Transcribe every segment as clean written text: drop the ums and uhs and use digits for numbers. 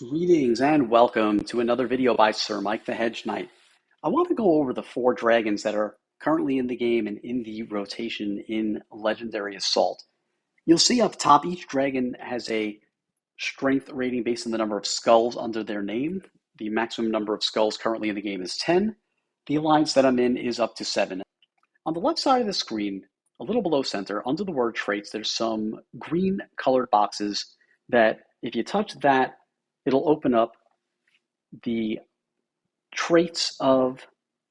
Greetings and welcome to another video by Sir Mike the Hedge Knight. I want to go over the 4 dragons that are currently in the game and in the rotation in Legendary Assault. You'll see up top each dragon has a strength rating based on the number of skulls under their name. The maximum number of skulls currently in the game is 10. The alliance that I'm in is up to 7. On the left side of the screen, a little below center, under the word traits, there's some green colored boxes that if you touch that, it'll open up the traits of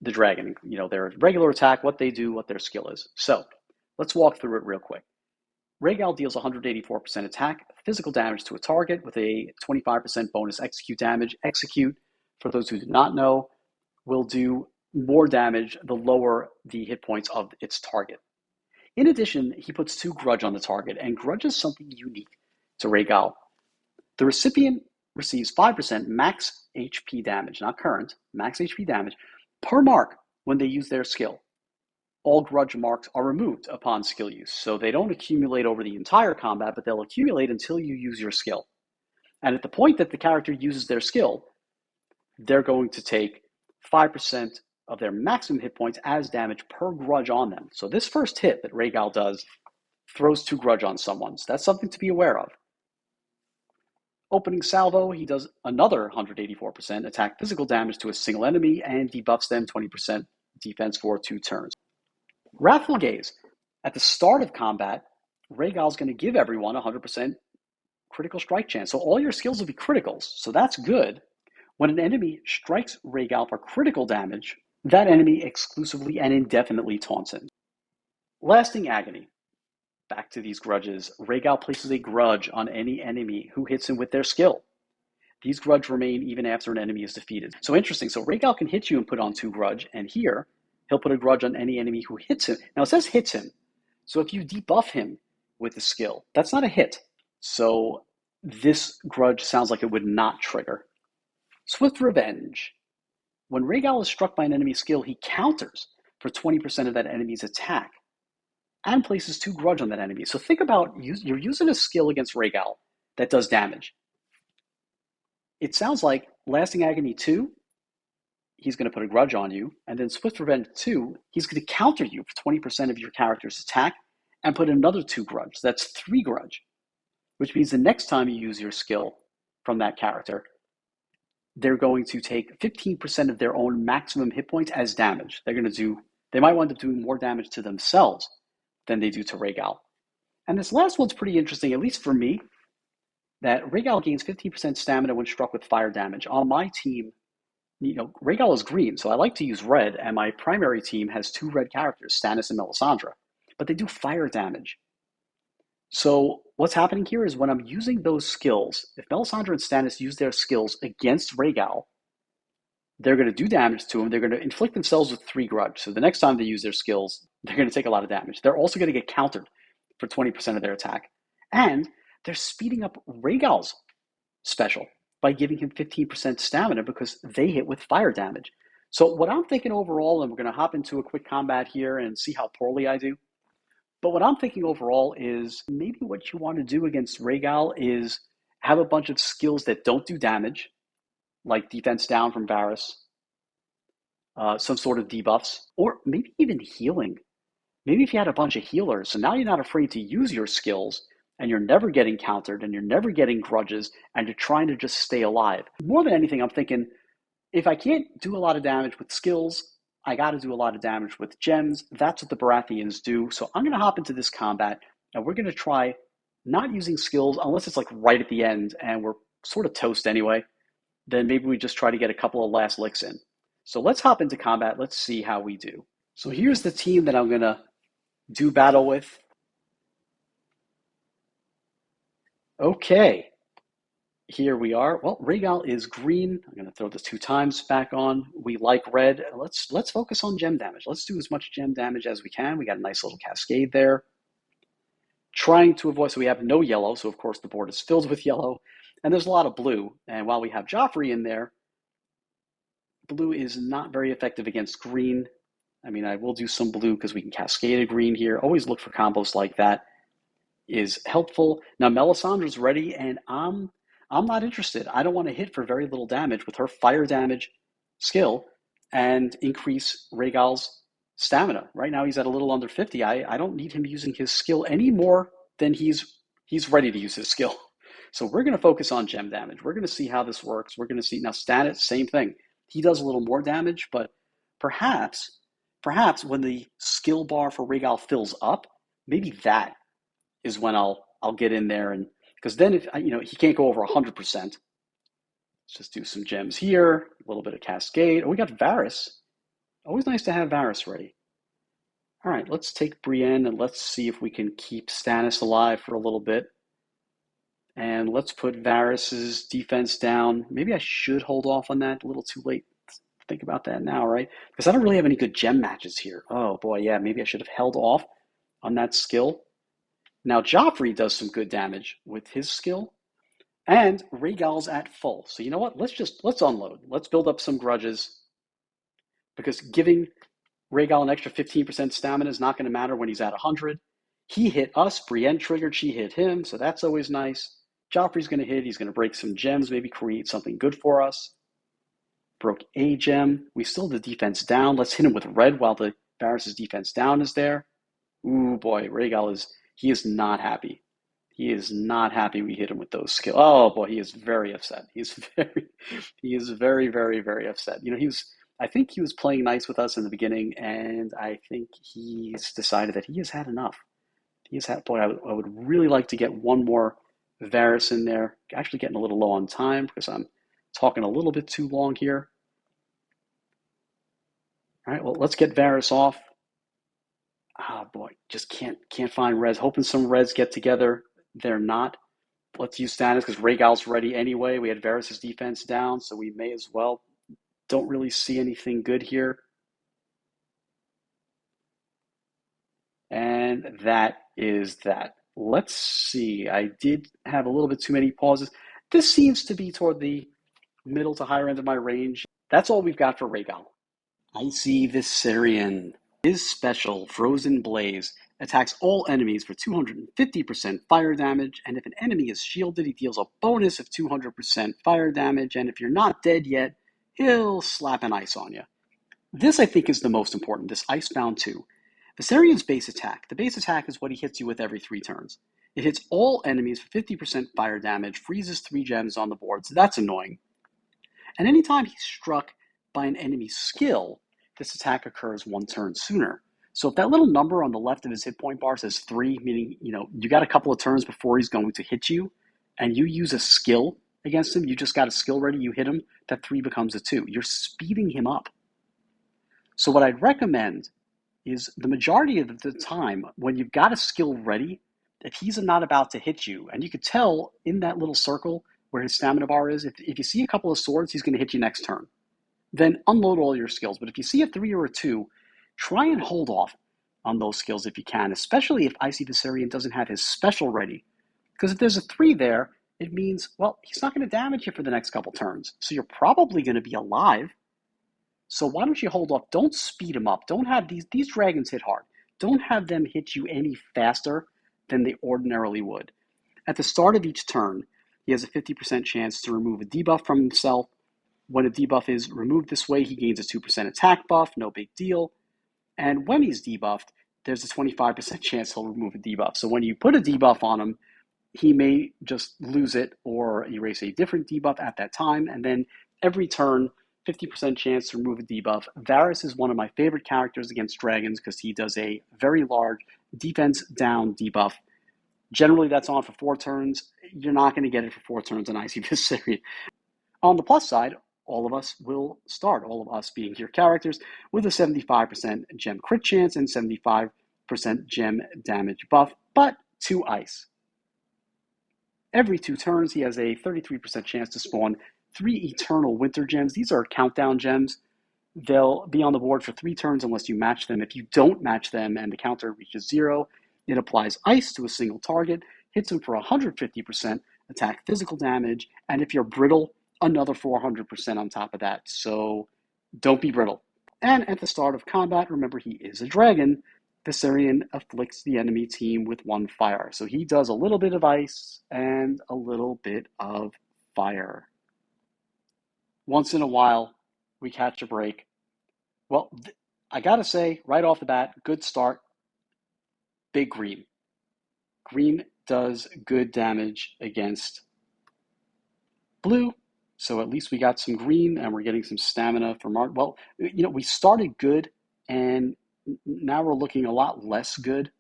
the dragon. You know, their regular attack, what they do, what their skill is. So let's walk through it real quick. Rhaegal deals 184% attack, physical damage to a target with a 25% bonus execute damage. Execute, for those who do not know, will do more damage the lower the hit points of its target. In addition, he puts 2 grudge on the target, and grudge is something unique to Rhaegal. The recipient receives 5% max HP damage, not current, max HP damage, per mark when they use their skill. All grudge marks are removed upon skill use, so they don't accumulate over the entire combat, but they'll accumulate until you use your skill. And at the point that the character uses their skill, they're going to take 5% of their maximum hit points as damage per grudge on them. So this first hit that Rhaegal does throws 2 grudge on someone, so that's something to be aware of. Opening salvo, he does another 184% attack physical damage to a single enemy and debuffs them 20% defense for 2 turns. Wrathful Gaze. At the start of combat, Rhaegal's going to give everyone 100% critical strike chance. So all your skills will be criticals, so that's good. When an enemy strikes Rhaegal for critical damage, that enemy exclusively and indefinitely taunts him. Lasting Agony. Back to these grudges, Rhaegal places a grudge on any enemy who hits him with their skill. These grudge remain even after an enemy is defeated. So interesting, so Rhaegal can hit you and put on 2 grudge, and here, he'll put a grudge on any enemy who hits him. Now it says hits him, so if you debuff him with the skill, that's not a hit. So this grudge sounds like it would not trigger. Swift Revenge. When Rhaegal is struck by an enemy skill, he counters for 20% of that enemy's attack and places 2 grudge on that enemy. So think about, you're using a skill against Rhaegal that does damage. It sounds like Lasting Agony 2, he's going to put a grudge on you, and then Swift Revenge 2, he's going to counter you for 20% of your character's attack and put another 2 grudge. That's 3 grudge, which means the next time you use your skill from that character, they're going to take 15% of their own maximum hit points as damage. They might wind up doing more damage to themselves than they do to Rhaegal. And this last one's pretty interesting, at least for me, that Rhaegal gains 15% stamina when struck with fire damage. On my team, Rhaegal is green, so I like to use red, and my primary team has 2 red characters, Stannis and Melisandre, but they do fire damage. So what's happening here is when I'm using those skills, if Melisandre and Stannis use their skills against Rhaegal, they're going to do damage to him. They're going to inflict themselves with 3 grudge. So the next time they use their skills, they're going to take a lot of damage. They're also going to get countered for 20% of their attack. And they're speeding up Rhaegal's special by giving him 15% stamina because they hit with fire damage. So what I'm thinking overall, and we're going to hop into a quick combat here and see how poorly I do, but what I'm thinking overall is maybe what you want to do against Rhaegal is have a bunch of skills that don't do damage, like defense down from Varys, some sort of debuffs, or maybe even healing. Maybe if you had a bunch of healers, so now you're not afraid to use your skills, and you're never getting countered, and you're never getting grudges, and you're trying to just stay alive. More than anything, I'm thinking, if I can't do a lot of damage with skills, I got to do a lot of damage with gems. That's what the Baratheons do. So I'm going to hop into this combat, and we're going to try not using skills unless it's like right at the end, and we're sort of toast anyway. Then maybe we just try to get a couple of last licks in. So let's hop into combat. Let's see how we do. So here's the team that I'm going to do battle with. Okay, here we are. Well, Rhaegal is green. I'm going to throw this 2 times back on. We like red. Let's focus on gem damage. Let's do as much gem damage as we can. We got a nice little cascade there. Trying to avoid, so we have no yellow, so of course the board is filled with yellow. And there's a lot of blue. And while we have Joffrey in there, blue is not very effective against green. I mean, I will do some blue because we can cascade a green here. Always look for combos like that is helpful. Now, Melisandre's ready, and I'm I'm not interested. I don't want to hit for very little damage with her fire damage skill and increase Rhaegal's stamina. Right now he's at a little under 50. I don't need him using his skill any more than he's ready to use his skill. So we're going to focus on gem damage. We're going to see how this works. We're going to see now Stannis, same thing. He does a little more damage, but perhaps when the skill bar for Rhaegal fills up, maybe that is when I'll get in there, and because then if he can't go over 100%. Let's just do some gems here, a little bit of Cascade. Oh, we got Varys. Always nice to have Varys ready. All right, let's take Brienne and let's see if we can keep Stannis alive for a little bit. And let's put Varys's defense down. Maybe I should hold off on that. A little too late to think about that now, right? Because I don't really have any good gem matches here. Oh boy, yeah, maybe I should have held off on that skill. Now Joffrey does some good damage with his skill. And Rhaegal's at full. So you know what? Let's unload. Let's build up some grudges. Because giving Rhaegal an extra 15% stamina is not going to matter when he's at 100. He hit us. Brienne triggered. She hit him. So that's always nice. Joffrey's going to hit. He's going to break some gems. Maybe create something good for us. Broke a gem. We still have the defense down. Let's hit him with red while the Varys' defense down is there. Ooh, boy. Rhaegal is not happy. He is not happy we hit him with those skills. Oh boy, he is very upset. He is very, very, very upset. I think he was playing nice with us in the beginning, and I think he's decided that he has had enough. Boy, I would really like to get one more Varys in there. Actually getting a little low on time because I'm talking a little bit too long here. All right, well, let's get Varys off. Ah, boy, just can't find res. Hoping some res get together. They're not. Let's use Stannis because Rhaegal's ready anyway. We had Varys' defense down, so we may as well. Don't really see anything good here. And that is that. Let's see. I did have a little bit too many pauses. This seems to be toward the middle to higher end of my range. That's all we've got for Rhaegal. Icy Viserion. His special, Frozen Blaze, attacks all enemies for 250% fire damage, and if an enemy is shielded, he deals a bonus of 200% fire damage, and if you're not dead yet, he'll slap an ice on you. This, I think, is the most important, this Icebound 2. Viserion's base attack. The base attack is what he hits you with every 3 turns. It hits all enemies for 50% fire damage, freezes 3 gems on the board, so that's annoying. And anytime he's struck by an enemy skill, this attack occurs 1 turn sooner. So if that little number on the left of his hit point bar says 3, meaning you got a couple of turns before he's going to hit you, and you use a skill against him, you just got a skill ready, you hit him, that 3 becomes a 2. You're speeding him up. So what I'd recommend is the majority of the time when you've got a skill ready, if he's not about to hit you, and you could tell in that little circle where his stamina bar is, if you see a couple of swords, he's going to hit you next turn. Then unload all your skills. But if you see a 3 or a 2, try and hold off on those skills if you can, especially if Icy Viserion doesn't have his special ready. Because if there's a 3 there, it means, well, he's not going to damage you for the next couple turns. So you're probably going to be alive. So why don't you hold off? Don't speed him up. Don't have these dragons hit hard. Don't have them hit you any faster than they ordinarily would. At the start of each turn, he has a 50% chance to remove a debuff from himself. When a debuff is removed this way, he gains a 2% attack buff, no big deal. And when he's debuffed, there's a 25% chance he'll remove a debuff. So when you put a debuff on him, he may just lose it or erase a different debuff at that time. And then every turn, 50% chance to remove a debuff. Varys is one of my favorite characters against dragons because he does a very large defense down debuff. Generally, that's on for 4 turns. You're not going to get it for 4 turns in Icy Viserion. On the plus side, all of us will start, all of us being your characters, with a 75% gem crit chance and 75% gem damage buff, but 2 ice. Every 2 turns, he has a 33% chance to spawn 3 eternal winter gems. These are countdown gems. They'll be on the board for 3 turns unless you match them. If you don't match them and the counter reaches 0, it applies ice to a single target, hits him for 150% attack physical damage, and if you're brittle, another 400% on top of that. So don't be brittle. And at the start of combat, remember he is a dragon, Viserion afflicts the enemy team with 1 fire. So he does a little bit of ice and a little bit of fire. Once in a while, we catch a break. Well, I gotta say, right off the bat, good start. Big green. Green does good damage against blue. So at least we got some green and we're getting some stamina from our, well, we started good and now we're looking a lot less good.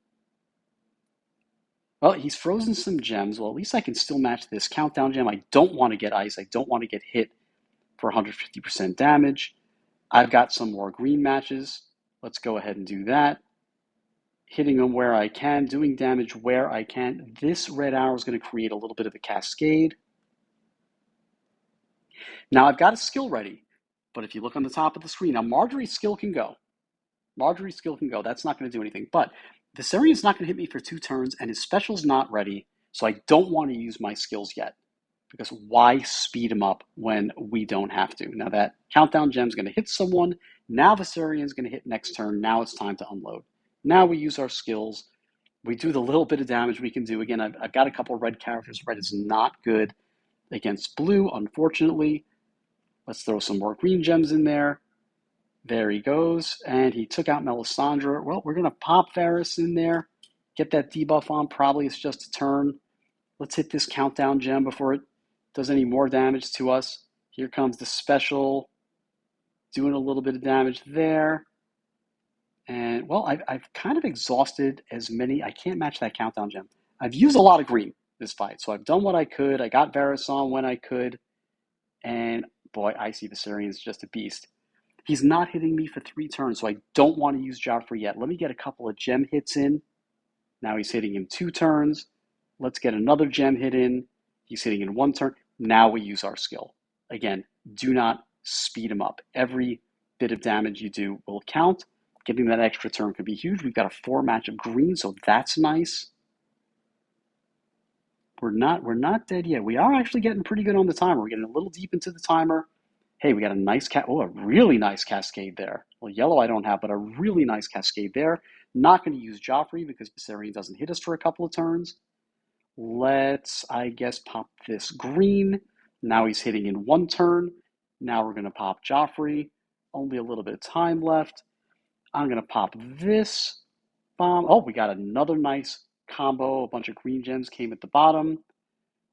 Well, he's frozen some gems. Well, at least I can still match this countdown gem. I don't want to get ice. I don't want to get hit for 150% damage. I've got some more green matches. Let's go ahead and do that. Hitting them where I can, doing damage where I can. This red arrow is going to create a little bit of a cascade. Now I've got a skill ready, but if you look on the top of the screen, now Marjorie's skill can go. Marjorie's skill can go. That's not going to do anything. But Viserion's not going to hit me for 2 turns, and his special's not ready, so I don't want to use my skills yet. Because why speed him up when we don't have to? Now that countdown gem's going to hit someone. Now Viserion's going to hit next turn. Now it's time to unload. Now we use our skills. We do the little bit of damage we can do. Again, I've got a couple of red characters. Red is not good against blue, unfortunately. Let's throw some more green gems in there. There he goes. And he took out Melisandre. Well, we're going to pop Varys in there. Get that debuff on. Probably it's just a turn. Let's hit this countdown gem before it does any more damage to us. Here comes the special. Doing a little bit of damage there. And, well, I've kind of exhausted as many. I can't match that countdown gem. I've used a lot of green this fight. So I've done what I could. I got Varys on when I could. And, boy, Icy Viserion is just a beast. He's not hitting me for 3 turns, so I don't want to use Joffrey yet. Let me get a couple of gem hits in. Now he's hitting in 2 turns. Let's get another gem hit in. He's hitting in 1 turn. Now we use our skill. Again, do not speed him up. Every bit of damage you do will count. Getting that extra turn could be huge. We've got a 4 match of green, so that's nice. We're not dead yet. We are actually getting pretty good on the timer. We're getting a little deep into the timer. Hey, we got a nice a really nice cascade there. Well, yellow I don't have, but a really nice cascade there. Not going to use Joffrey because Viserion doesn't hit us for a couple of turns. Let's, I guess, pop this green. Now he's hitting in 1 turn. Now we're going to pop Joffrey. Only a little bit of time left. I'm going to pop this bomb. Oh, we got another nice combo. A bunch of green gems came at the bottom.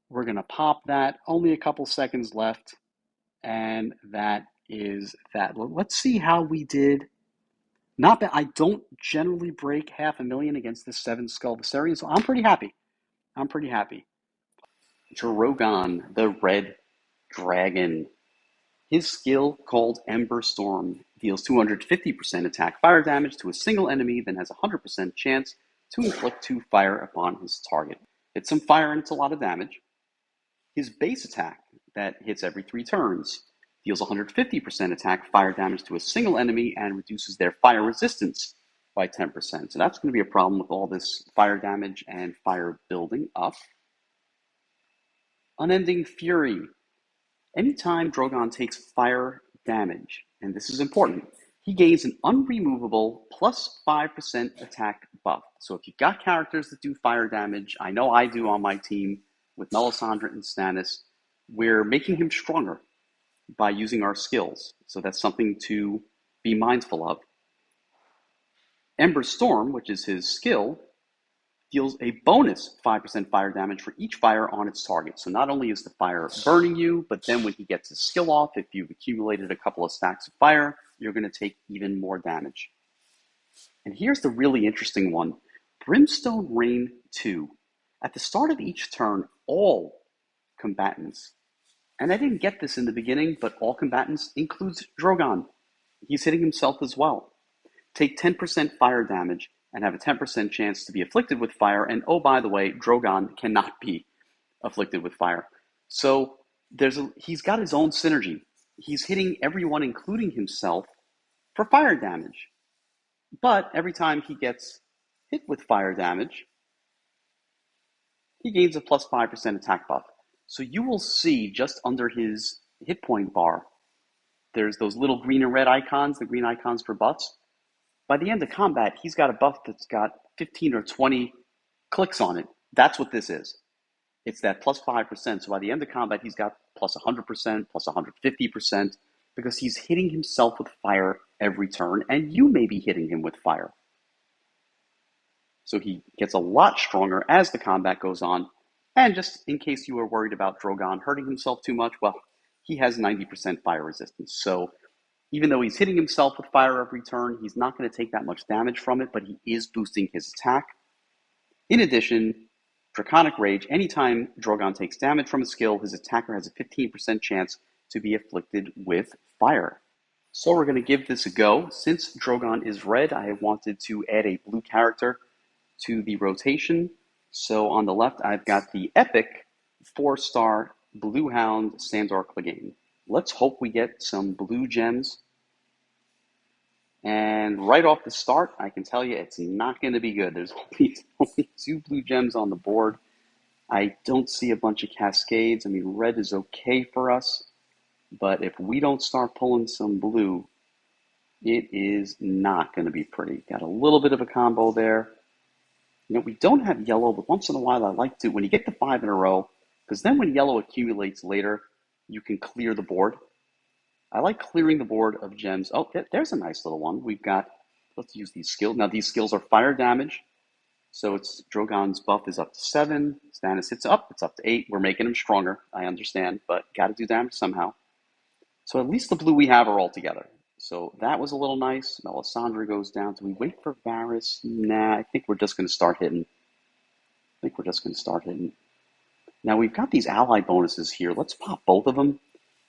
We're going to pop that. Only a couple seconds left. And that is that. Let's see how we did. Not bad. I don't generally break 500,000 against this 7 skull Viserion, so I'm pretty happy. Drogon, the red dragon. His skill, called Ember Storm, deals 250% attack fire damage to a single enemy, then has a 100% chance to inflict 2 fire upon his target. It's some fire and it's a lot of damage. His base attack, that hits every 3 turns, deals 150% attack fire damage to a single enemy and reduces their fire resistance by 10%. So that's going to be a problem with all this fire damage and fire building up. Unending Fury. Anytime Drogon takes fire damage, and this is important, he gains an unremovable plus 5% attack buff. So if you've got characters that do fire damage, I know I do on my team with Melisandre and Stannis, we're making him stronger by using our skills. So that's something to be mindful of. Ember Storm, which is his skill, deals a bonus 5% fire damage for each fire on its target. So not only is the fire burning you, but then when he gets his skill off, if you've accumulated a couple of stacks of fire, you're going to take even more damage. And here's the really interesting one. Brimstone Rain 2. At the start of each turn, all combatants, and I didn't get this in the beginning, but all combatants includes Drogon. He's hitting himself as well. Take 10% fire damage and have a 10% chance to be afflicted with fire. And oh, by the way, Drogon cannot be afflicted with fire. So he's got his own synergy. He's hitting everyone, including himself, for fire damage. But every time he gets hit with fire damage, he gains a plus 5% attack buff. So you will see just under his hit point bar, there's those little green and red icons, the green icons for buffs. By the end of combat, he's got a buff that's got 15 or 20 clicks on it. That's what this is. it's that plus 5%. So by the end of combat, he's got plus 100%, plus 150%, because he's hitting himself with fire every turn, and you may be hitting him with fire. So he gets a lot stronger as the combat goes on. And just in case you were worried about Drogon hurting himself too much, well, he has 90% fire resistance. So even though he's hitting himself with fire every turn, he's not going to take that much damage from it, but he is boosting his attack. In addition, Draconic Rage, anytime Drogon takes damage from a skill, his attacker has a 15% chance to be afflicted with fire. So we're going to give this a go. Since Drogon is red, I wanted to add a blue character to the rotation. So on the left, I've got the epic 4-star Blue Hound Sandor Clegane. Let's hope we get some blue gems. And right off the start, I can tell you it's not going to be good. There's only 2 blue gems on the board. I don't see a bunch of cascades. I mean, red is okay for us. But if we don't start pulling some blue, it is not going to be pretty. Got a little bit of a combo there. You know, we don't have yellow, but once in a while I like to, when you get to 5 in a row, because then when yellow accumulates later, you can clear the board. I like clearing the board of gems. Oh, there's a nice little one. We've got, let's use these skills. Now these skills are fire damage. So it's Drogon's buff is up to 7. Stannis hits up, it's up to 8. We're making him stronger, I understand, but got to do damage somehow. So at least the blue we have are all together. So that was a little nice. Melisandre goes down. Do we wait for Varys? Nah, I think we're just going to start hitting. Now we've got these ally bonuses here. Let's pop both of them.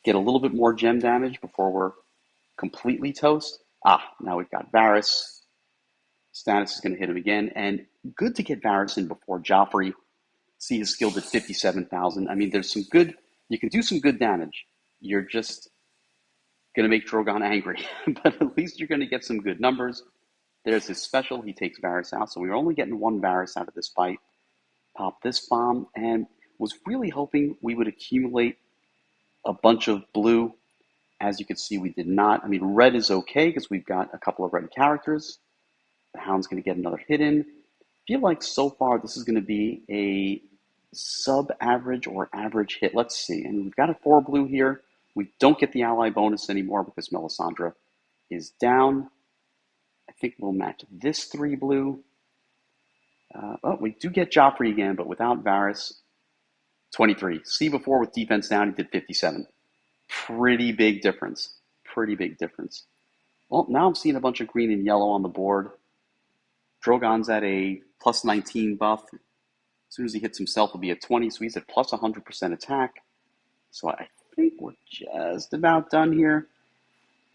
Get a little bit more gem damage before we're completely toast. Now we've got Varys. Stannis is going to hit him again. And good to get Varys in before Joffrey. See his skill at 57,000. I mean, there's some good, you can do some good damage. You're just going to make Drogon angry. But at least you're going to get some good numbers. There's his special. He takes Varys out. So we were only getting 1 Varys out of this fight. Pop this bomb. And was really hoping we would accumulate a bunch of blue. As you can see, we did not. I mean, red is okay because we've got a couple of red characters. The Hound's going to get another hit in. I feel like so far this is going to be a sub-average or average hit. Let's see. And we've got a 4 blue here. We don't get the ally bonus anymore because Melisandre is down. I think we'll match this 3 blue. We do get Joffrey again, but without Varys. 23. See before with defense down, he did 57. Pretty big difference. Well, now I'm seeing a bunch of green and yellow on the board. Drogon's at a plus 19 buff. As soon as he hits himself, he'll be at 20, so he's at plus 100% attack. So I think we're just about done here.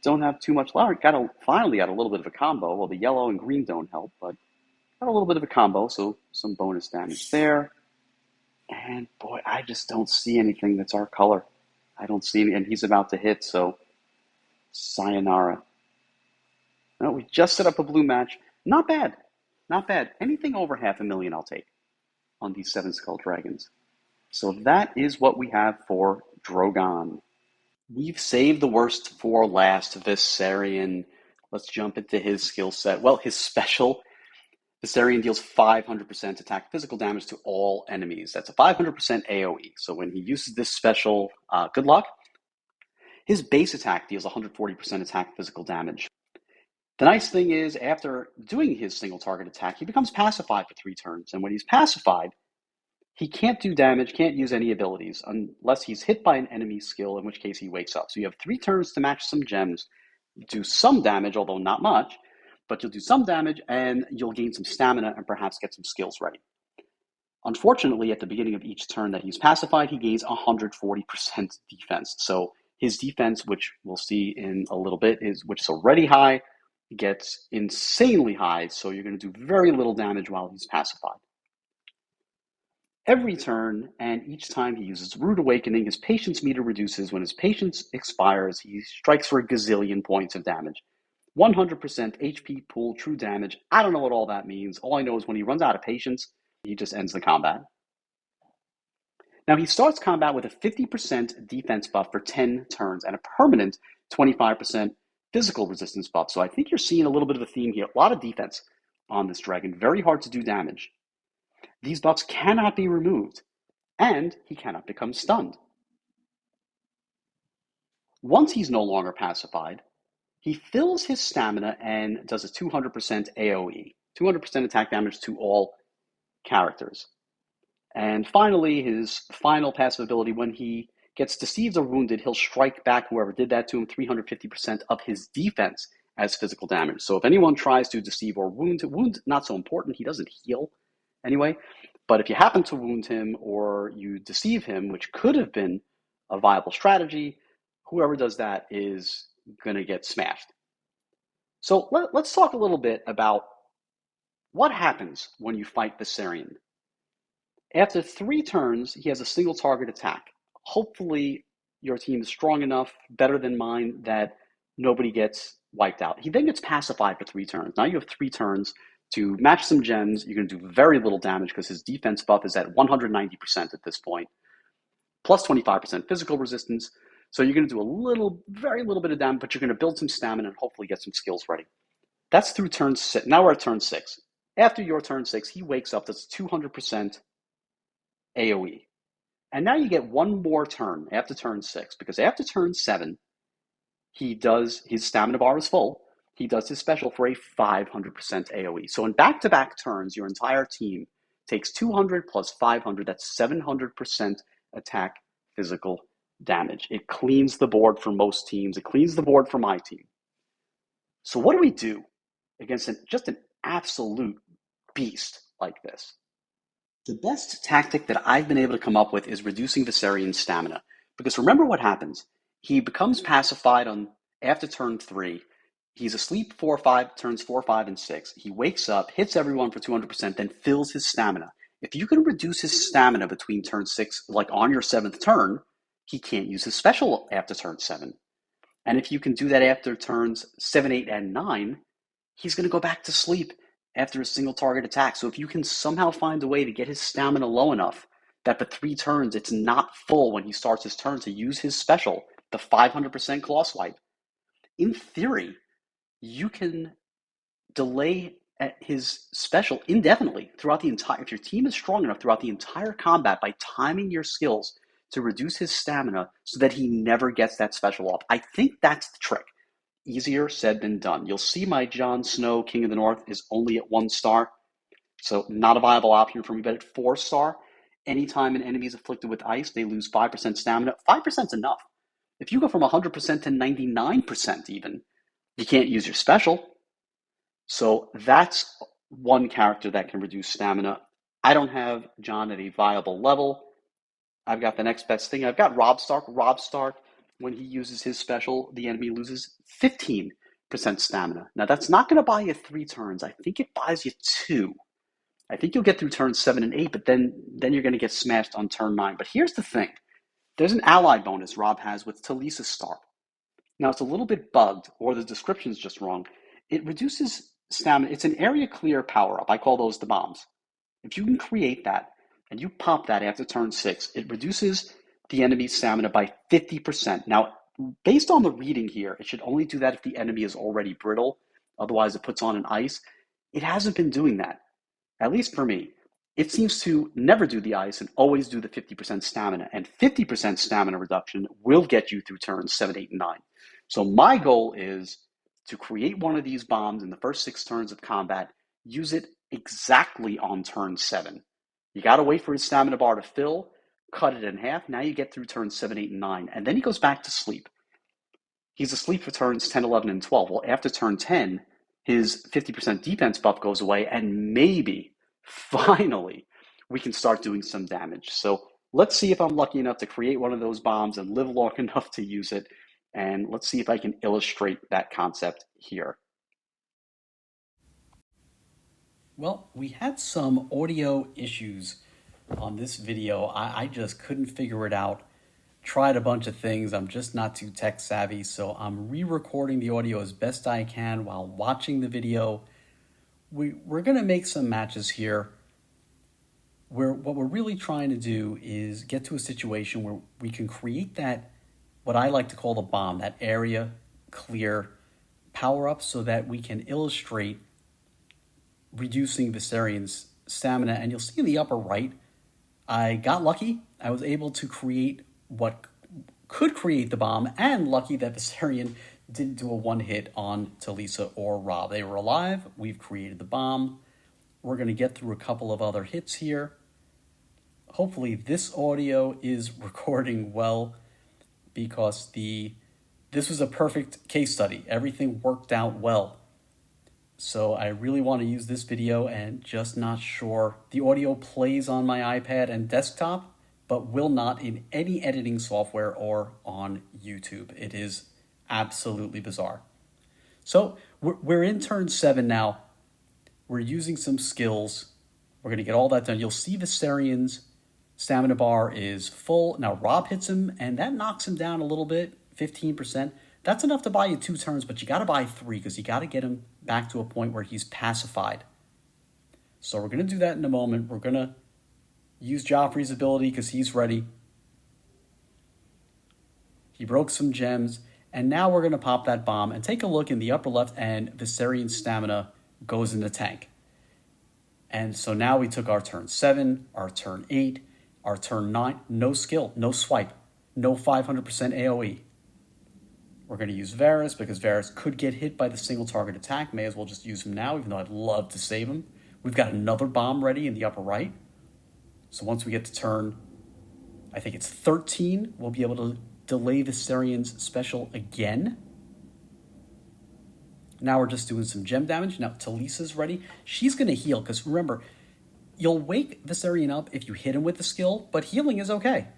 Don't have too much left. Finally got a little bit of a combo. Well, the yellow and green don't help, but got a little bit of a combo, so some bonus damage there. And boy, I just don't see anything that's our color. I don't see any, and he's about to hit, so sayonara. No, we just set up a blue match. Not bad. Anything over 500,000 I'll take on these 7 Skull Dragons. So that is what we have for Drogon. We've saved the worst for last, Viserion. Let's jump into his skill set. Well, his special, Viserion deals 500% attack physical damage to all enemies. That's a 500% AoE. So when he uses this special, good luck. His base attack deals 140% attack physical damage. The nice thing is, after doing his single target attack, he becomes pacified for 3 turns. And when he's pacified, he can't do damage, can't use any abilities, unless he's hit by an enemy skill, in which case he wakes up. So you have 3 turns to match some gems, do some damage, although not much, but you'll do some damage, and you'll gain some stamina and perhaps get some skills ready. Unfortunately, at the beginning of each turn that he's pacified, he gains 140% defense. So his defense, which we'll see in a little bit, which is already high, gets insanely high, so you're going to do very little damage while he's pacified. Every turn, and each time he uses Rude Awakening, his patience meter reduces. When his patience expires, he strikes for a gazillion points of damage. 100% HP pool, true damage. I don't know what all that means. All I know is when he runs out of patience, he just ends the combat. Now, he starts combat with a 50% defense buff for 10 turns and a permanent 25% physical resistance buff. So I think you're seeing a little bit of a theme here. A lot of defense on this dragon. Very hard to do damage. These buffs cannot be removed. and he cannot become stunned. Once he's no longer pacified, he fills his stamina and does a 200% AoE, 200% attack damage to all characters. And finally, his final passive ability, when he gets deceived or wounded, he'll strike back whoever did that to him 350% of his defense as physical damage. So if anyone tries to deceive or wound, not so important, he doesn't heal anyway. But if you happen to wound him or you deceive him, which could have been a viable strategy, whoever does that is going to get smashed. So let's talk a little bit about what happens when you fight Viserion. After 3 turns, he has a single target attack. Hopefully, your team is strong enough, better than mine, that nobody gets wiped out. He then gets pacified for 3 turns. Now you have 3 turns to match some gens. You're going to do very little damage because his defense buff is at 190% at this point, plus 25% physical resistance. So you're going to do very little bit of damage, but you're going to build some stamina and hopefully get some skills ready. That's through turn 6. Now we're at turn 6. After your turn 6, he wakes up. That's 200% AoE. And now you get one more turn after turn 6, because after turn 7, his stamina bar is full. He does his special for a 500% AoE. So in back-to-back turns, your entire team takes 200 plus 500. That's 700% attack physical damage. It cleans the board for most teams. It cleans the board for my team. So what do we do against just an absolute beast like this? The best tactic that I've been able to come up with is reducing Viserion's stamina. Because remember what happens. He becomes pacified after turn 3. He's asleep turns 4, 5, and 6. He wakes up, hits everyone for 200%, then fills his stamina. If you can reduce his stamina between turn 6, like on your 7th turn, he can't use his special after turn 7. And if you can do that after turns 7, 8, and 9, he's going to go back to sleep after a single target attack. So if you can somehow find a way to get his stamina low enough that for 3 turns it's not full when he starts his turn to use his special, the 500% claw swipe, in theory, you can delay his special indefinitely throughout the entire, if your team is strong enough throughout the entire combat by timing your skills to reduce his stamina so that he never gets that special off. I think that's the trick. Easier said than done. You'll see my Jon Snow King of the North is only at 1 star, so not a viable option for me. But at 4 star, anytime an enemy is afflicted with ice, they lose 5% stamina. 5% is enough. If you go from 100% to 99% even, you can't use your special. So that's one character that can reduce stamina. I don't have Jon at a viable level. I've got the next best thing. I've got Robb Stark. Robb Stark, when he uses his special, the enemy loses 15% stamina. Now, that's not going to buy you 3 turns. I think it buys you 2. I think you'll get through turns 7 and 8, but then you're going to get smashed on turn 9. But here's the thing. There's an ally bonus Robb has with Talisa Stark. Now, it's a little bit bugged, or the description's just wrong. It reduces stamina. It's an area clear power-up. I call those the bombs. If you can create that, and you pop that after turn 6, it reduces the enemy's stamina by 50%. Now, based on the reading here, it should only do that if the enemy is already brittle. Otherwise, it puts on an ice. It hasn't been doing that, at least for me. It seems to never do the ice and always do the 50% stamina. And 50% stamina reduction will get you through turns 7, 8, and 9. So my goal is to create one of these bombs in the first 6 turns of combat, use it exactly on turn 7. You got to wait for his stamina bar to fill, cut it in half. Now you get through turns 7, 8, and 9, and then he goes back to sleep. He's asleep for turns 10, 11, and 12. Well, after turn 10, his 50% defense buff goes away, and maybe, finally, we can start doing some damage. So let's see if I'm lucky enough to create one of those bombs and live long enough to use it, and let's see if I can illustrate that concept here. Well, we had some audio issues on this video. I just couldn't figure it out. Tried a bunch of things. I'm just not too tech savvy, so I'm re-recording the audio as best I can while watching the video. We're going to make some matches here where what we're really trying to do is get to a situation where we can create that, what I like to call the bomb, that area clear power-up, so that we can illustrate reducing Viserion's stamina. And you'll see in the upper right, I got lucky. I was able to create what could create the bomb, and lucky that Viserion didn't do a one hit on Talisa or Rob. They were alive. We've created the bomb. We're going to get through a couple of other hits here. Hopefully this audio is recording well, because this was a perfect case study. Everything worked out well. So I really want to use this video, and just not sure. The audio plays on my iPad and desktop, but will not in any editing software or on YouTube. It is absolutely bizarre. So we're in turn 7 now. We're using some skills. We're going to get all that done. You'll see Viserion's stamina bar is full. Now Rob hits him, and that knocks him down a little bit, 15%. That's enough to buy you 2 turns, but you got to buy 3 because you got to get him back to a point where he's pacified. So we're going to do that in a moment. We're going to use Joffrey's ability because he's ready. He broke some gems, and now we're going to pop that bomb and take a look in the upper left, and Viserion's stamina goes in the tank. And so now we took our turn 7, our turn 8, our turn 9, no skill, no swipe, no 500% AoE. We're going to use Varys because Varys could get hit by the single target attack. May as well just use him now, even though I'd love to save him. We've got another bomb ready in the upper right. So once we get to turn, I think it's 13, we'll be able to delay Viserion's special again. Now we're just doing some gem damage. Now Talisa's ready. She's going to heal because remember, you'll wake Viserion up if you hit him with the skill, but healing is okay.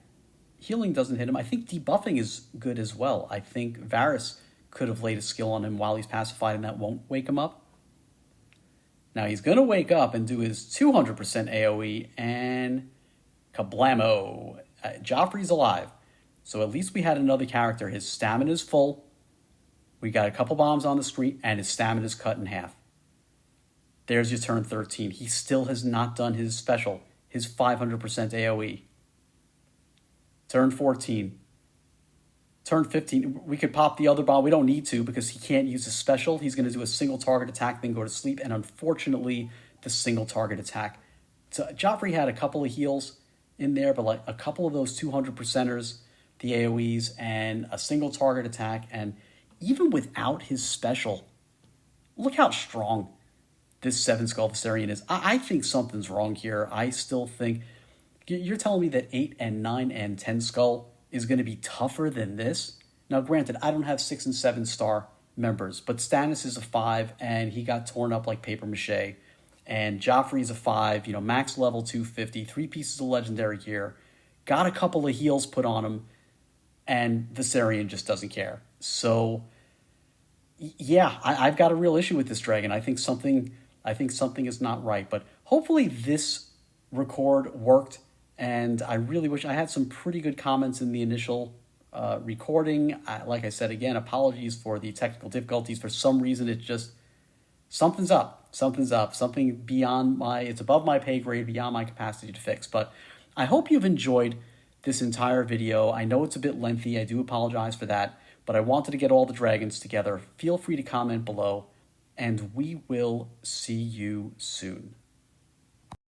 Healing doesn't hit him. I think debuffing is good as well. I think Varys could have laid a skill on him while he's pacified, and that won't wake him up. Now he's going to wake up and do his 200% AoE, and kablamo. Joffrey's alive. So at least we had another character. His stamina is full. We got a couple bombs on the screen, and his stamina is cut in half. There's your turn 13. He still has not done his special, his 500% AoE. Turn 14. Turn 15. We could pop the other bomb. We don't need to because he can't use a special. He's going to do a single target attack, then go to sleep. And unfortunately, the single target attack. So Joffrey had a couple of heals in there, but like a couple of those 200%ers, the AoEs, and a single target attack. And even without his special, look how strong this 7 Skull Viserion is. I think something's wrong here. I still think... You're telling me that 8 and 9 and 10 Skull is going to be tougher than this? Now, granted, I don't have 6 and 7 star members, but Stannis is a 5, and he got torn up like paper mache. And Joffrey's a 5, max level 250, 3 pieces of legendary gear, got a couple of heals put on him, and Viserion just doesn't care. So, yeah, I've got a real issue with this dragon. I think something is not right, but hopefully this record worked. And I really wish I had some pretty good comments in the initial recording. Like I said, again, apologies for the technical difficulties. For some reason, it just, something's up. Something beyond it's above my pay grade, beyond my capacity to fix. But I hope you've enjoyed this entire video. I know it's a bit lengthy. I do apologize for that. But I wanted to get all the dragons together. Feel free to comment below, and we will see you soon.